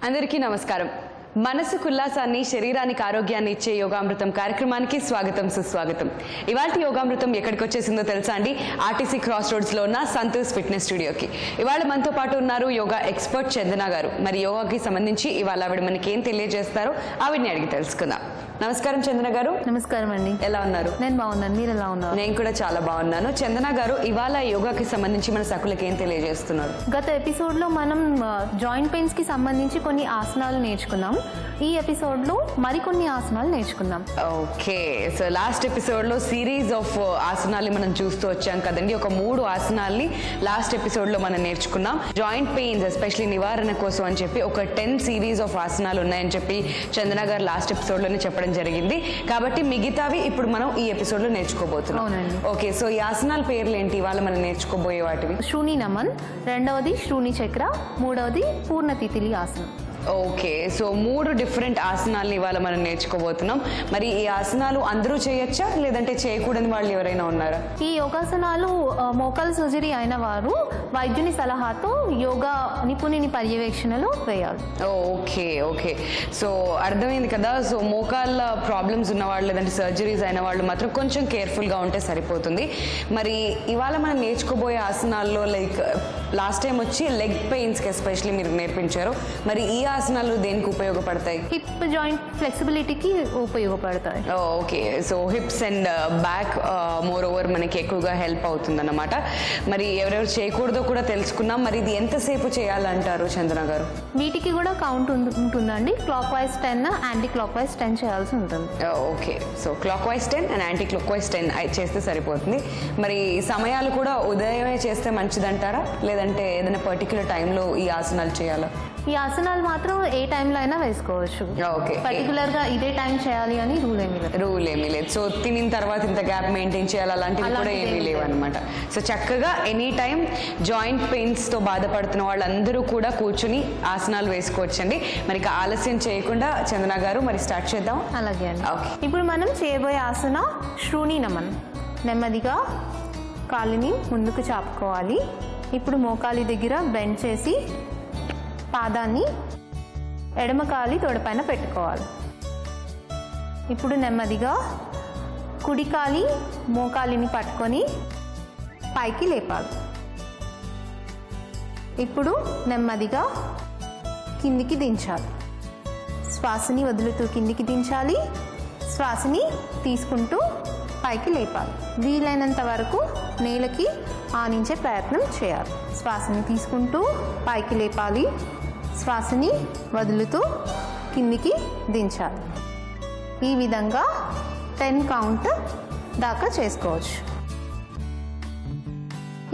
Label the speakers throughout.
Speaker 1: అందరికీ నమస్కారం. మనసుకు ఉల్లాసాన్ని, శరీరానికి ఆరోగ్యాన్ని ఇచ్చే యోగామృతం కార్యక్రమానికి స్వాగతం, సుస్వాగతం. ఇవాళ యోగామృతం ఎక్కడికి వచ్చేసిందో తెలుసా అండి? ఆర్టీసీ క్రాస్ రోడ్స్ లో ఉన్న సంతోష్ ఫిట్నెస్ స్టూడియోకి. ఇవాళ మనతో పాటు ఉన్నారు యోగా ఎక్స్పర్ట్ చందన గారు. మరి యోగాకి సంబంధించి ఇవాళ ఆవిడ మనకి ఏం తెలియజేస్తారో ఆవిడని అడిగి తెలుసుకుందాం. నమస్కారం చందన గారు.
Speaker 2: నమస్కారం అండి.
Speaker 1: ఎలా ఉన్నారు?
Speaker 2: నేను బాగున్నాను, మీరు ఎలా ఉన్నారు?
Speaker 1: నేను కూడా చాలా బాగున్నాను. చందన గారు, ఇవాళ యోగాకి సంబంధించి మన సకులకి ఏం తెలియజేస్తున్నారు?
Speaker 2: గత ఎపిసోడ్ లో మనం జాయింట్ పెయిన్స్ కి సంబంధించి కొన్ని ఆసనాలు నేర్చుకున్నాం. ఈ ఎపిసోడ్ లో మరికొన్ని ఆసనాలు నేర్చుకుందాం.
Speaker 1: ఓకే, సో లాస్ట్ ఎపిసోడ్ లో సిరీస్ ఆఫ్ ఆసనాలు మనం చూస్తూ వచ్చాం కదండి. ఒక 3 ఆసనాల్ని లాస్ట్ ఎపిసోడ్ లో మనం నేర్చుకున్నాం. జాయింట్ పెయిన్స్ ఎస్పెషల్లీ నివారణ కోసం అని చెప్పి ఒక 10 సిరీస్ ఆఫ్ ఆసనాలు ఉన్నాయని చెప్పి చందన గారు లాస్ట్ ఎపిసోడ్ లోనే చెప్పడం జరిగింది. కాబట్టి మిగతావి ఇప్పుడు మనం ఈ ఎపిసోడ్ లో నేర్చుకోబోతున్నాం. ఓకే, సో ఈ ఆసనాల పేర్లు ఏంటి ఇవాళ మనం నేర్చుకోబోయే వాటివి?
Speaker 2: శ్రూణి నమన్, రెండవది శ్రూణి చక్ర, మూడవది పూర్ణ తితిలి ఆసనం.
Speaker 1: ఓకే, సో 3 డిఫరెంట్ ఆసనాలను ఇవాళ మనం నేర్చుకోబోతున్నాం. మరి ఈ ఆసనాలు అందరూ చేయొచ్చా, లేదంటే చేయకూడని వాళ్ళు ఎవరైనా ఉన్నారా?
Speaker 2: ఈ యోగాసనాలు మోకాలు సర్జరీ అయిన వారు వైద్యుని సలహాతో యోగా నిపుణుని పర్యవేక్షణలో వేయాలి.
Speaker 1: ఓకే ఓకే, సో అర్థమైంది కదా. సో మోకాళ్ళ ప్రాబ్లమ్స్ ఉన్నవాళ్ళు లేదంటే సర్జరీస్ అయిన వాళ్ళు మాత్రం కొంచెం కేర్ఫుల్గా ఉంటే సరిపోతుంది. మరి ఇవాళ మనం నేర్చుకోబోయే ఆసనాల్లో లైక్ లాస్ట్ టైం వచ్చి లెగ్ పెయిన్స్కి ఎస్పెషల్లీ మీరు నేర్పించారు. మరి ఈ ఆసనాలు దేనికి ఉపయోగపడతాయి?
Speaker 2: హిప్ జాయింట్ ఫ్లెక్సిబిలిటీకి ఉపయోగపడతాయి.
Speaker 1: Okay, so hips and back more over మనకి ఎక్కువగా హెల్ప్ అవుతుంది అన్నమాట. మరి ఎవరెవరు చేయకూడదో కూడా తెలుసుకున్నాం. మరి ఇది ఎంతసేపు చేయాలంటారు చందన గారు?
Speaker 2: వీటికి కూడా కౌంట్ ఉంటుందండి. Clock wise 10, anti clock wise 10 చేయాల్సి ఉంటుంది.
Speaker 1: Okay, so clock wise 10 and anti clock wise 10 చేస్తే సరిపోతుంది. మరి సమయాలు కూడా ఉదయమే చేస్తే మంచిదంటారా, లేదంటే ఏదైనా పర్టికులర్ టైంలో ఈ ఆసనాలు చేయాలా?
Speaker 2: ఈ ఆసనాలు మాత్రం ఏ టైంలో అయినా వేసుకోవచ్చు.
Speaker 1: ఓకే,
Speaker 2: పర్టికులర్ గా ఇదే టైం చేయాలి అని రూల్ ఏమీ లేదు. సో తినిన తర్వాత ఇంత గ్యాప్ మెయింటైన్ చేయాలి అలాంటివి కూడా ఏమీ లేవు అనమాట. సో చక్కగా ఎనీ టైం జాయింట్ పెయిన్స్ తో బాధపడుతున్న వాళ్ళందరూ కూడా కూర్చుని ఆసనాలు వేసుకోవచ్చండి. మరి ఆలస్యం చేయకుండా చందన గారు మరి స్టార్ట్ చేద్దాం. అలాగే అండి. ఇప్పుడు మనం చేయబోయే ఆసన శ్రూణి నమన్. నెమ్మదిగా కాలుని ముందుకు చాపుకోవాలి. ఇప్పుడు మోకాలి దగ్గర బెండ్ చేసి పాదాన్ని ఎడమ కాలి తొడపైన పెట్టుకోవాలి. ఇప్పుడు నెమ్మదిగా కుడి కాలి మోకాలిని పట్టుకొని పైకి లేపాలి. ఇప్పుడు నెమ్మదిగా కిందికి దించాలి. శ్వాసని వదులుతూ కిందికి దించాలి. శ్వాసని తీసుకుంటూ పైకి లేపాలి. వీలైనంత వరకు నేలకి ఆనించే ప్రయత్నం చేయాలి. శ్వాసని తీసుకుంటూ పైకి లేపాలి. శ్వాసని వదులుతూ కిందికి దించాలి. ఈ విధంగా 10 కౌంట్ దాకా చేసుకోవచ్చు.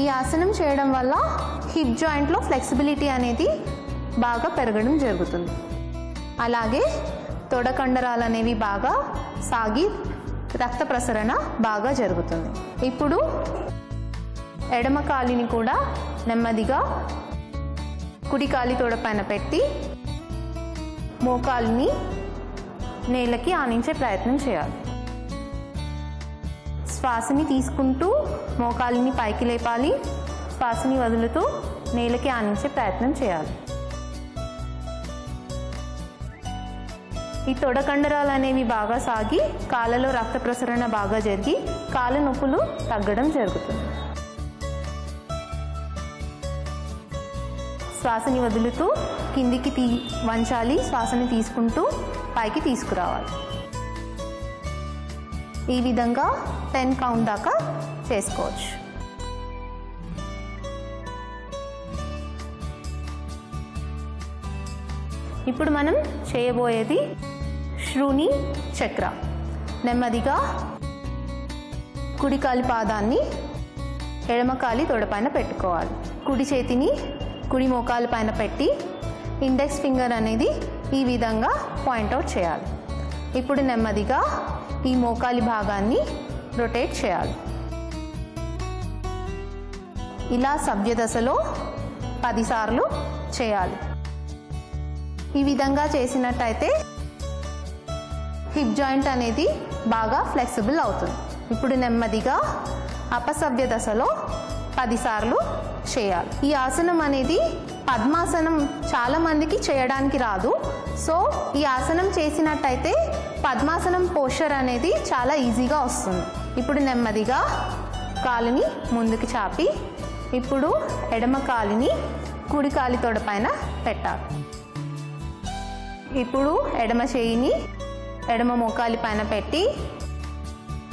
Speaker 2: ఈ ఆసనం చేయడం వల్ల హిప్ జాయింట్లో ఫ్లెక్సిబిలిటీ అనేది బాగా పెరగడం జరుగుతుంది. అలాగే తొడ కండరాలు అనేవి బాగా సాగి రక్త ప్రసరణ బాగా జరుగుతుంది. ఇప్పుడు ఎడమ కాలిని కూడా నెమ్మదిగా కుడి కాలి తొడ పైన పెట్టి మోకాలిని నేలకి ఆనించే ప్రయత్నం చేయాలి. శ్వాసని తీసుకుంటూ మోకాలిని పైకి లేపాలి. శ్వాసని వదులుతూ నేలకి ఆనించే ప్రయత్నం చేయాలి. ఈ తొడ కండరాలు అనేవి బాగా సాగి కాళ్ళలో రక్త ప్రసరణ బాగా జరిగి కాళ్ళ నొప్పులు తగ్గడం జరుగుతుంది. శ్వాసని వదులుతూ కిందికి వంచాలి. శ్వాసని తీసుకుంటూ పైకి తీసుకురావాలి. ఈ విధంగా 10 కౌంట్ దాకా చేసుకోవచ్చు. ఇప్పుడు మనం చేయబోయేది శ్రూణి చక్ర. నెమ్మదిగా కుడి కాలి పాదాన్ని ఎడమ కాలి తొడపైన పెట్టుకోవాలి. కుడి చేతిని కుడి మోకాలు పైన పెట్టి ఇండెక్స్ ఫింగర్ అనేది ఈ విధంగా పాయింట్అవుట్ చేయాలి. ఇప్పుడు నెమ్మదిగా ఈ మోకాలి భాగాన్ని రొటేట్ చేయాలి. ఇలా సవ్య దశలో 10 సార్లు చేయాలి. ఈ విధంగా చేసినట్టయితే హిప్ జాయింట్ అనేది బాగా ఫ్లెక్సిబుల్ అవుతుంది. ఇప్పుడు నెమ్మదిగా అపసవ్య దశలో 10 సార్లు చేయాలి. ఈ ఆసనం అనేది
Speaker 3: పద్మాసనం చాలా మందికి చేయడానికి రాదు. సో ఈ ఆసనం చేసినట్టయితే పద్మాసనం పోస్చర్ అనేది చాలా ఈజీగా వస్తుంది. ఇప్పుడు నెమ్మదిగా కాలుని ముందుకు చాపి ఇప్పుడు ఎడమ కాలుని కుడి కాలి తొడ పైన పెట్టాలి. ఇప్పుడు ఎడమ చేయిని ఎడమ మోకాలి పైన పెట్టి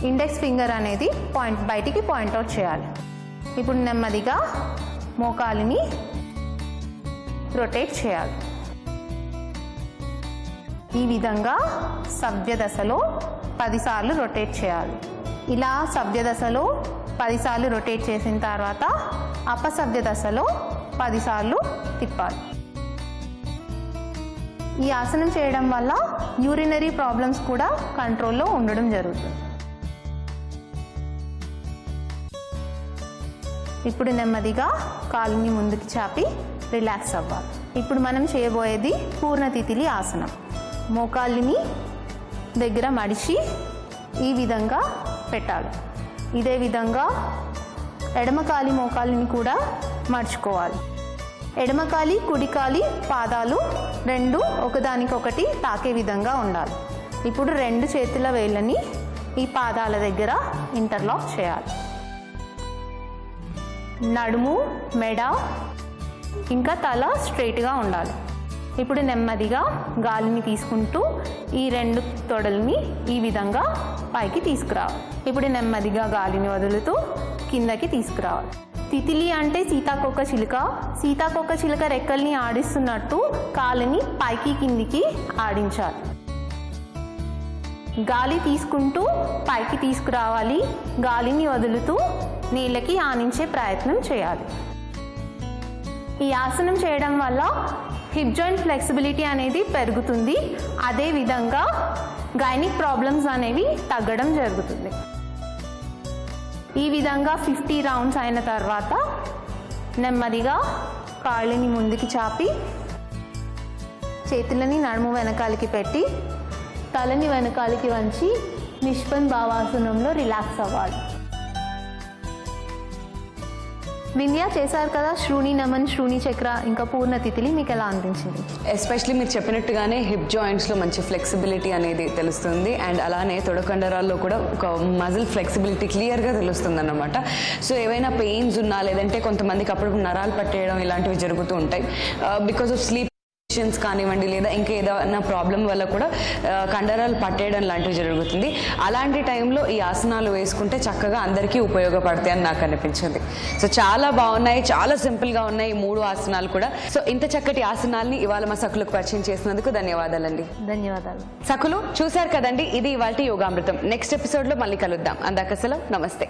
Speaker 3: ఇండెక్స్ ఫింగర్ అనేది బయటికి పాయింట్అవుట్ చేయాలి. ఇప్పుడు నెమ్మదిగా మోకాలిని రొటేట్ చేయాలి. ఈ విధంగా సవ్య దశలో 10 సార్లు రొటేట్ చేయాలి. ఇలా సవ్య దశలో 10 సార్లు రొటేట్ చేసిన తర్వాత అపసవ్య దశలో 10 సార్లు తిప్పాలి. ఈ ఆసనం చేయడం వల్ల యూరినరీ ప్రాబ్లమ్స్ కూడా కంట్రోల్లో ఉండడం జరుగుతుంది. ఇప్పుడు నెమ్మదిగా కాలుని ముందుకు చాపి రిలాక్స్ అవ్వాలి. ఇప్పుడు మనం చేయబోయేది పూర్ణ తితిలి ఆసనం. మోకాళ్ళని దగ్గర మడిచి ఈ విధంగా పెట్టాలి. ఇదే విధంగా ఎడమకాలి మోకాలిని కూడా మడుచుకోవాలి. ఎడమకాలి కుడికాలి పాదాలు రెండు ఒకదానికొకటి తాకే విధంగా ఉండాలి. ఇప్పుడు 2 చేతుల వేళ్ళని ఈ పాదాల దగ్గర ఇంటర్లాక్ చేయాలి. నడుము, మెడ ఇంకా తల స్ట్రైట్గా ఉండాలి. ఇప్పుడు నెమ్మదిగా గాలిని తీసుకుంటూ ఈ 2 తొడల్ని ఈ విధంగా పైకి తీసుకురావాలి. ఇప్పుడు నెమ్మదిగా గాలిని వదులుతూ కిందకి తీసుకురావాలి. తితిలి అంటే సీతాకోక చిలుక. సీతాకోక చిలుక రెక్కల్ని ఆడిస్తున్నట్టు కాలుని పైకి కిందికి ఆడించాలి. గాలి తీసుకుంటూ పైకి తీసుకురావాలి. గాలిని వదులుతూ నీళ్ళకి ఆనించే ప్రయత్నం చేయాలి. ఈ ఆసనం చేయడం వల్ల హిప్ జాయింట్ ఫ్లెక్సిబిలిటీ అనేది పెరుగుతుంది. అదేవిధంగా గైనిక్ ప్రాబ్లమ్స్ అనేవి తగ్గడం జరుగుతుంది. ఈ విధంగా 50 రౌండ్స్ అయిన తర్వాత నెమ్మదిగా కాళ్ళని ముందుకి చాపి చేతులని నడుము వెనకాలకి పెట్టి తలని వెనకాలకి వంచి నిష్పన్ భావాసనంలో రిలాక్స్ అవ్వాలి. విన్యా చేశారు కదా శ్రూణి నమన్, శ్రూణి చక్ర ఇంకా పూర్ణ తితిలి, మీకు ఎలా అనిపించింది?
Speaker 1: ఎస్పెషలీ మీరు చెప్పినట్టుగానే హిప్ జాయింట్స్లో మంచి ఫ్లెక్సిబిలిటీ అనేది తెలుస్తుంది. అండ్ అలానే తొడకండరాల్లో కూడా ఒక మజిల్ ఫ్లెక్సిబిలిటీ క్లియర్గా తెలుస్తుంది అన్నమాట. సో ఏవైనా పెయిన్స్ ఉన్నా లేదంటే కొంతమందికి అప్పుడు నరాలు పట్టేయడం ఇలాంటివి జరుగుతూ ఉంటాయి. బికాస్ ఆఫ్ స్లీప్ కానివ్వండి లేదా ఇంకా ఏదైనా ప్రాబ్లం వల్ల కూడా కండరాలు పట్టేయడం లాంటివి జరుగుతుంది. అలాంటి టైంలో ఈ ఆసనాలు వేసుకుంటే చక్కగా అందరికీ ఉపయోగపడతాయి అని నాకు అనిపించింది. సో చాలా బాగున్నాయి, చాలా సింపుల్గా ఉన్నాయి ఈ 3 ఆసనాలు కూడా. సో ఇంత చక్కటి ఆసనాల్ని ఇవాళ మా సఖులకు పరిచయం చేసినందుకు ధన్యవాదాలండి.
Speaker 3: ధన్యవాదాలు.
Speaker 1: సఖులు చూశారు కదండి, ఇది ఇవాల్టి యోగామృతం. నెక్స్ట్ ఎపిసోడ్లో మళ్ళీ కలుద్దాం. అందాక సెలవు, నమస్తే.